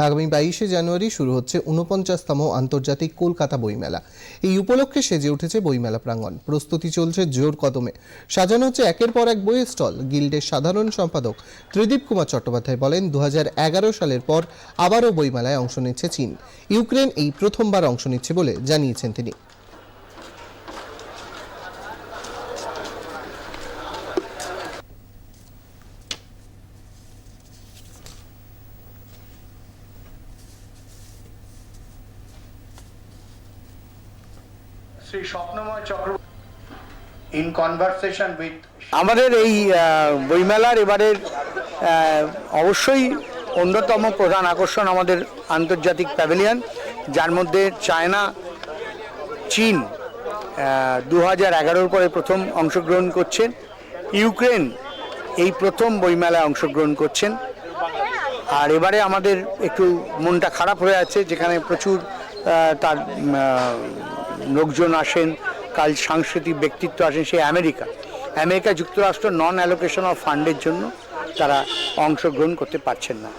আগামী 22শে জানুয়ারি শুরু হচ্ছে ৪৯তম আন্তর্জাতিক কলকাতা বইমেলা। এই উপলক্ষে সেজে উঠেছে বইমেলা প্রাঙ্গণ। প্রস্তুতি চলছে জোর কদমে। সাজানো হচ্ছে একের পর এক বইয়ের স্টল। গিল্ডের সাধারণ সম্পাদক ত্রিদীপ কুমার চট্টোপাধ্যায় বলেন, 2011 সালের পর আবারও বইমেলায় অংশ নিচ্ছে চীন। ইউক্রেন এই প্রথমবার অংশ নিচ্ছে বলে জানিয়েছেন তিনি। Shri Swapnamoy Chakraborty in conversation with আমাদের এই বইমেলার এবারের অবশ্যই অন্যতম প্রধান আকর্ষণ আমাদের আন্তর্জাতিক প্যাভিলিয়ন, যার মধ্যে চায়না, চীন 2011 পরে প্রথম অংশগ্রহণ করছেন, ইউক্রেন এই প্রথম বইমেলায় অংশগ্রহণ করছেন। আর এবারে আমাদের একটু মনটা খারাপ হয়ে আছে, যেখানে প্রচুর তার লোকজন আসেন, কাল সাংস্কৃতিক ব্যক্তিত্ব আসেন, সেই আমেরিকা যুক্তরাষ্ট্র নন অ্যালোকেশন অফ ফান্ডের জন্য তারা অংশগ্রহণ করতে পারছেন না।